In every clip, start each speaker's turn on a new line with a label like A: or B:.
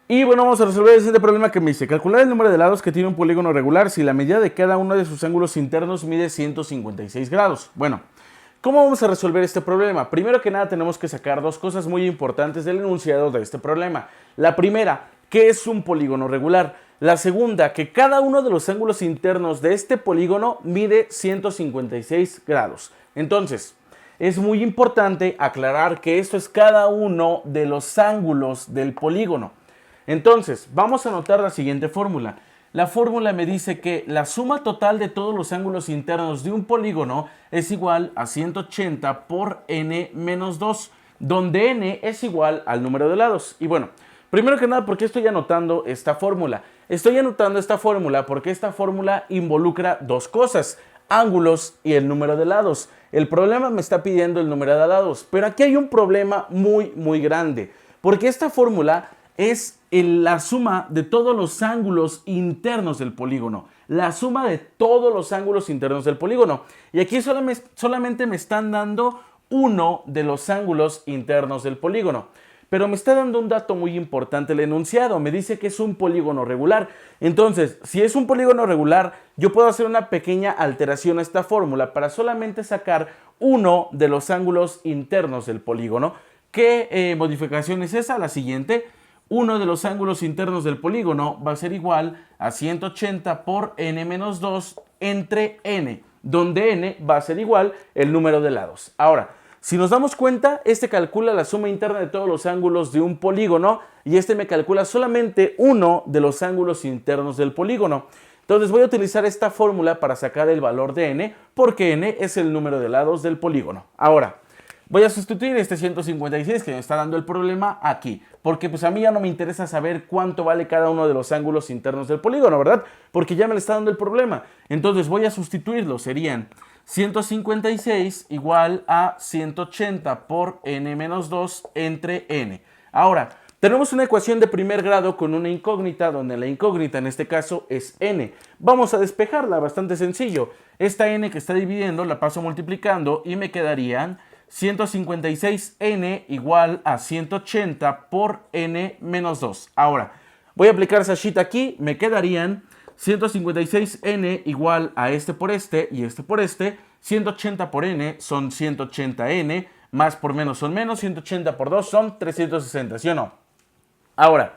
A: Y bueno, vamos a resolver este problema que me dice, calcular el número de lados que tiene un polígono regular si la medida de cada uno de sus ángulos internos mide 156 grados. Bueno, ¿cómo vamos a resolver este problema? Primero que nada tenemos que sacar dos cosas muy importantes del enunciado de este problema. La primera, ¿qué es un polígono regular? La segunda, que cada uno de los ángulos internos de este polígono mide 156 grados. Entonces, es muy importante aclarar que esto es cada uno de los ángulos del polígono. Entonces, vamos a anotar la siguiente fórmula. La fórmula me dice que la suma total de todos los ángulos internos de un polígono es igual a 180 por n menos 2, donde n es igual al número de lados. Y bueno, primero que nada, ¿por qué estoy anotando esta fórmula? Estoy anotando esta fórmula porque esta fórmula involucra dos cosas: ángulos y el número de lados. El problema me está pidiendo el número de lados, pero aquí hay un problema muy grande, porque esta fórmula es la suma de todos los ángulos internos del polígono. La suma de todos los ángulos internos del polígono. Y aquí solamente me están dando uno de los ángulos internos del polígono. Pero me está dando un dato muy importante el enunciado. Me dice que es un polígono regular. Entonces, si es un polígono regular, yo puedo hacer una pequeña alteración a esta fórmula para solamente sacar uno de los ángulos internos del polígono. ¿Qué modificación es esa? La siguiente. Uno de los ángulos internos del polígono va a ser igual a 180 por n menos 2 entre n, donde n va a ser igual el número de lados. Ahora, si nos damos cuenta, este calcula la suma interna de todos los ángulos de un polígono y este me calcula solamente uno de los ángulos internos del polígono. Entonces voy a utilizar esta fórmula para sacar el valor de n, porque n es el número de lados del polígono. Ahora, voy a sustituir este 156 que me está dando el problema aquí, porque pues a mí ya no me interesa saber cuánto vale cada uno de los ángulos internos del polígono, ¿verdad? Porque ya me le está dando el problema. Entonces voy a sustituirlo, serían 156 igual a 180 por n menos 2 entre n. Ahora, tenemos una ecuación de primer grado con una incógnita, donde la incógnita en este caso es n. Vamos a despejarla, bastante sencillo. Esta n que está dividiendo la paso multiplicando y me quedarían 156n igual a 180 por n menos 2. Ahora, voy a aplicar Sashita aquí, me quedarían 156n igual a este por este y este por este. 180 por n son 180n, más por menos son menos, 180 por 2 son 360, ¿sí o no? Ahora,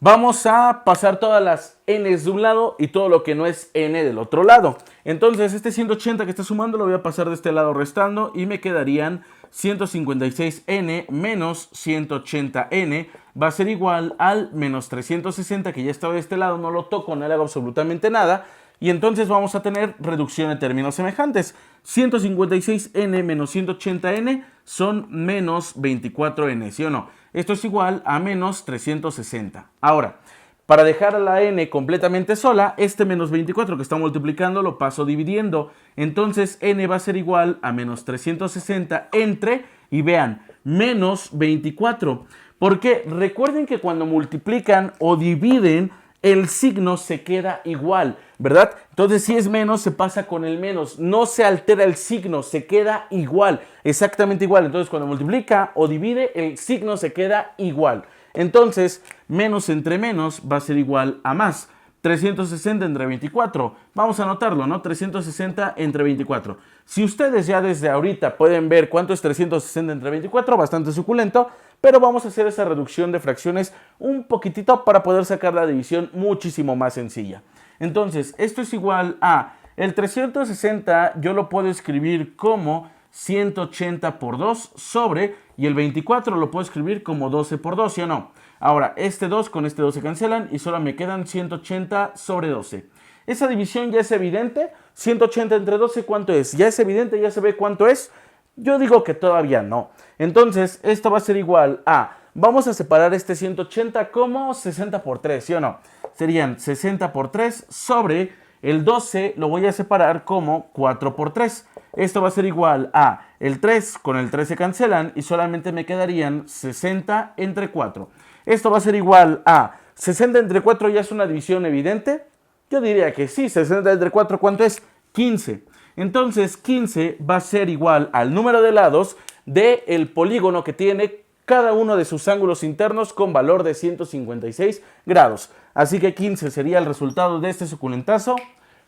A: vamos a pasar todas las n's de un lado y todo lo que no es n del otro lado. Entonces, este 180 que está sumando lo voy a pasar de este lado restando y me quedarían 156n menos 180n va a ser igual al menos 360 que ya estaba de este lado, no lo toco, no le hago absolutamente nada. Y entonces vamos a tener reducción de términos semejantes. 156n menos 180n son menos 24n, ¿sí o no? Esto es igual a menos 360. Ahora, para dejar a la n completamente sola, este menos 24 que está multiplicando lo paso dividiendo. Entonces n va a ser igual a menos 360 entre, y vean, menos 24. Porque recuerden que cuando multiplican o dividen, el signo se queda igual, ¿verdad? Entonces si es menos se pasa con el menos, no se altera el signo, se queda igual, exactamente igual. Entonces cuando multiplica o divide, el signo se queda igual. Entonces menos entre menos va a ser igual a más. 360 entre 24, vamos a anotarlo, ¿no? 360 entre 24. Si ustedes ya desde ahorita pueden ver cuánto es 360 entre 24, bastante suculento, pero vamos a hacer esa reducción de fracciones un poquitito para poder sacar la división muchísimo más sencilla. Entonces, esto es igual a, el 360 yo lo puedo escribir como 180 por 2 sobre, y el 24 lo puedo escribir como 12 por 2, ¿sí o no? Ahora, este 2 con este 2 se cancelan y solo me quedan 180 sobre 12. Esa división ya es evidente. 180 entre 12, ¿cuánto es? ¿Ya es evidente? ¿Ya se ve cuánto es? Yo digo que todavía no. Entonces, esto va a ser igual a, vamos a separar este 180 como 60 por 3, ¿sí o no? Serían 60 por 3 sobre el 12 lo voy a separar como 4 por 3. Esto va a ser igual a, el 3 con el 3 se cancelan y solamente me quedarían 60 entre 4. Esto va a ser igual a 60 entre 4, ¿ya es una división evidente? Yo diría que sí. 60 entre 4, ¿cuánto es? 15. Entonces 15 va a ser igual al número de lados del polígono que tiene cada uno de sus ángulos internos con valor de 156 grados. Así que 15 sería el resultado de este suculentazo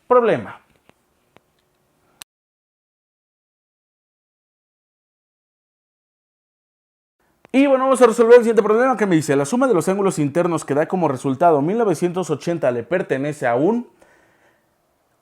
A: problema. Y bueno, vamos a resolver el siguiente problema que me dice: la suma de los ángulos internos que da como resultado 1980 le pertenece a un...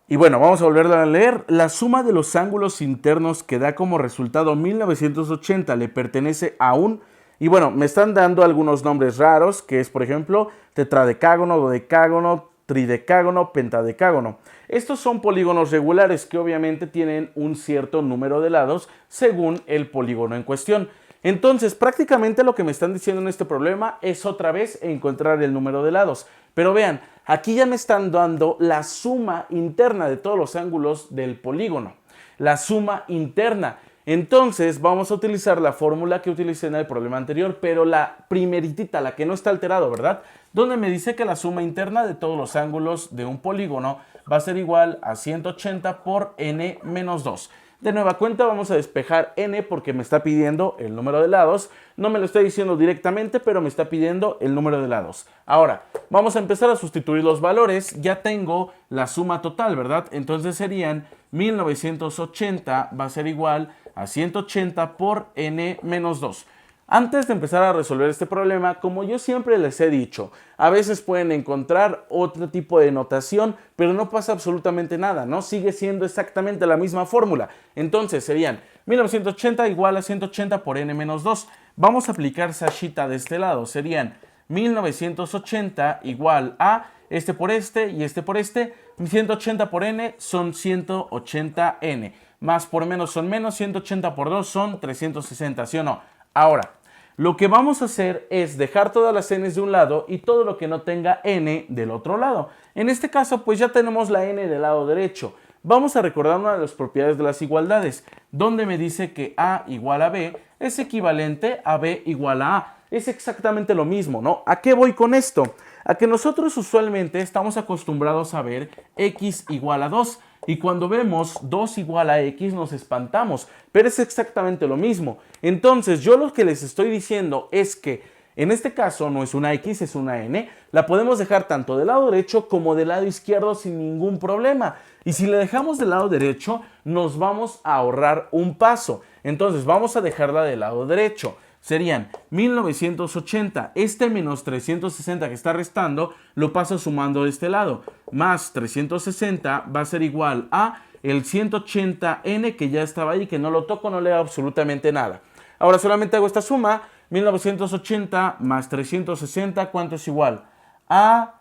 A: Y bueno, vamos a volverlo a leer. La suma de los ángulos internos que da como resultado 1980 le pertenece a un... Y bueno, me están dando algunos nombres raros, que es, por ejemplo, tetradecágono, dodecágono, tridecágono, pentadecágono. Estos son polígonos regulares que obviamente tienen un cierto número de lados según el polígono en cuestión. Entonces, prácticamente lo que me están diciendo en este problema es otra vez encontrar el número de lados. Pero vean, aquí ya me están dando la suma interna de todos los ángulos del polígono. La suma interna. Entonces, vamos a utilizar la fórmula que utilicé en el problema anterior, pero la primeritita, la que no está alterado, ¿verdad? Donde me dice que la suma interna de todos los ángulos de un polígono va a ser igual a 180 por n menos 2. De nueva cuenta vamos a despejar n porque me está pidiendo el número de lados. No me lo está diciendo directamente, pero me está pidiendo el número de lados. Ahora, vamos a empezar a sustituir los valores. Ya tengo la suma total, ¿verdad? Entonces serían 1980 va a ser igual a 180 por n menos 2. Antes de empezar a resolver este problema, como yo siempre les he dicho, a veces pueden encontrar otro tipo de notación, pero no pasa absolutamente nada, ¿no? Sigue siendo exactamente la misma fórmula. Entonces serían 1980 igual a 180 por n menos 2. Vamos a aplicar Sashita de este lado. Serían 1980 igual a este por este y este por este. 180 por n son 180n. Más por menos son menos. 180 por 2 son 360, ¿sí o no? Ahora, lo que vamos a hacer es dejar todas las n's de un lado y todo lo que no tenga n del otro lado. En este caso, pues ya tenemos la n del lado derecho. Vamos a recordar una de las propiedades de las igualdades, donde me dice que a igual a b es equivalente a b igual a a. Es exactamente lo mismo, ¿no? ¿A qué voy con esto? A que nosotros usualmente estamos acostumbrados a ver x igual a 2. Y cuando vemos 2 igual a x nos espantamos, pero es exactamente lo mismo. Entonces yo lo que les estoy diciendo es que en este caso no es una x, es una n. La podemos dejar tanto del lado derecho como del lado izquierdo sin ningún problema. Y si la dejamos del lado derecho nos vamos a ahorrar un paso. Entonces vamos a dejarla del lado derecho. Serían 1980, este menos 360 que está restando, lo paso sumando de este lado, más 360 va a ser igual a el 180n que ya estaba ahí, que no lo toco, no le hago absolutamente nada. Ahora solamente hago esta suma, 1980 más 360, ¿cuánto es igual? A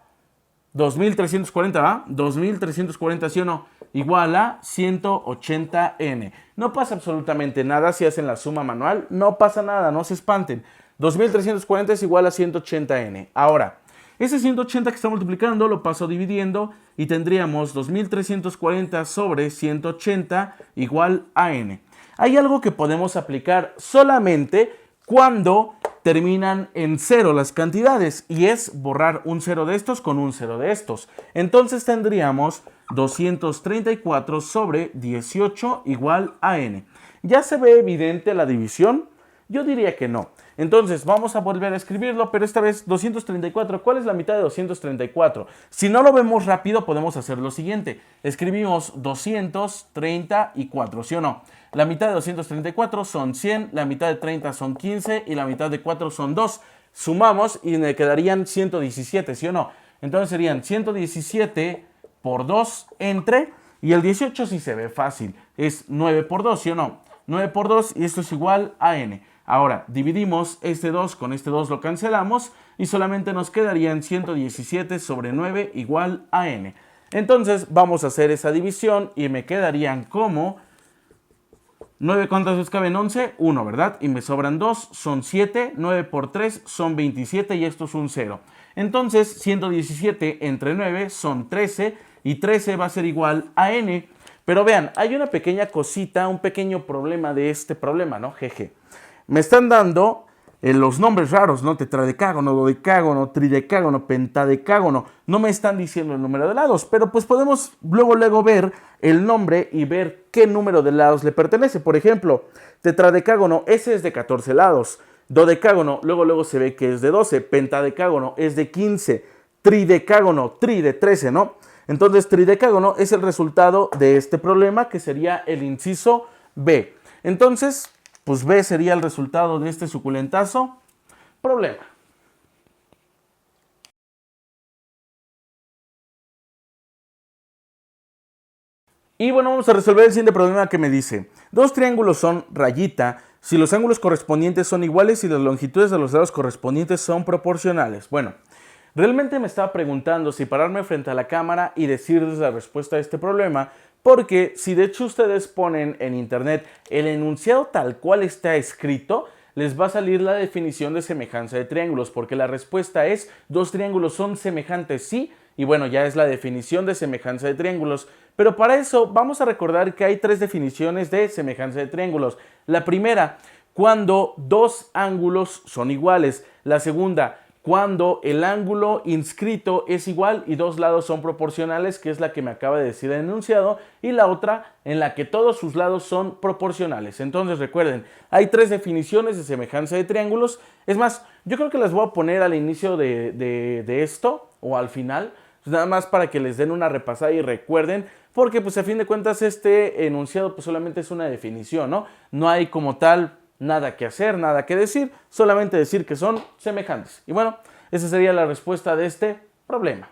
A: 2340, ¿va? 2340, ¿sí o no? Igual a 180n. No pasa absolutamente nada si hacen la suma manual, no pasa nada, no se espanten. 2340 es igual a 180n. Ahora, ese 180 que está multiplicando lo paso dividiendo y tendríamos 2340 sobre 180 igual a n. Hay algo que podemos aplicar solamente cuando terminan en cero las cantidades y es borrar un cero de estos con un cero de estos. Entonces tendríamos 234 sobre 18 igual a n. ¿Ya se ve evidente la división? Yo diría que no. Entonces vamos a volver a escribirlo, pero esta vez 234. ¿Cuál es la mitad de 234? Si no lo vemos rápido podemos hacer lo siguiente. Escribimos 234, ¿sí o no? La mitad de 234 son 100, la mitad de 30 son 15 y la mitad de 4 son 2. Sumamos y me quedarían 117, ¿sí o no? Entonces serían 117 por 2 entre, y el 18 sí se ve fácil, es 9 por 2, ¿sí o no? 9 por 2 y esto es igual a n. Ahora, dividimos este 2 con este 2, lo cancelamos y solamente nos quedarían 117 sobre 9 igual a n. Entonces vamos a hacer esa división y me quedarían como 9, ¿cuántas veces caben? 11, 1, ¿verdad? Y me sobran 2, son 7, 9 por 3 son 27 y esto es un 0. Entonces 117 entre 9 son 13 y 13 va a ser igual a n. Pero vean, hay una pequeña cosita, un pequeño problema de este problema, ¿no? Jeje. Me están dando los nombres raros, ¿no? Tetradecágono, dodecágono, tridecágono, pentadecágono. No me están diciendo el número de lados, pero pues podemos luego ver el nombre y ver qué número de lados le pertenece. Por ejemplo, tetradecágono, ese es de 14 lados. Dodecágono, luego se ve que es de 12. Pentadecágono es de 15. Tridecágono, de 13, ¿no? Entonces, tridecágono es el resultado de este problema, que sería el inciso B. Entonces, pues B sería el resultado de este suculentazo problema. Y bueno, vamos a resolver el siguiente problema que me dice: dos triángulos son rayita si los ángulos correspondientes son iguales y las longitudes de los lados correspondientes son proporcionales. Bueno, realmente me estaba preguntando si pararme frente a la cámara y decirles la respuesta a este problema, porque si de hecho ustedes ponen en internet el enunciado tal cual está escrito, les va a salir la definición de semejanza de triángulos, porque la respuesta es: dos triángulos son semejantes, sí, y bueno, ya es la definición de semejanza de triángulos. Pero para eso vamos a recordar que hay tres definiciones de semejanza de triángulos. La primera, cuando dos ángulos son iguales. La segunda, cuando el ángulo inscrito es igual y dos lados son proporcionales, que es la que me acaba de decir el enunciado, y la otra en la que todos sus lados son proporcionales. Entonces recuerden, hay tres definiciones de semejanza de triángulos. Es más, yo creo que las voy a poner al inicio de esto o al final, nada más para que les den una repasada y recuerden, porque pues a fin de cuentas este enunciado pues solamente es una definición, ¿no? No hay como tal nada que hacer, nada que decir, solamente decir que son semejantes. Y bueno, esa sería la respuesta de este problema.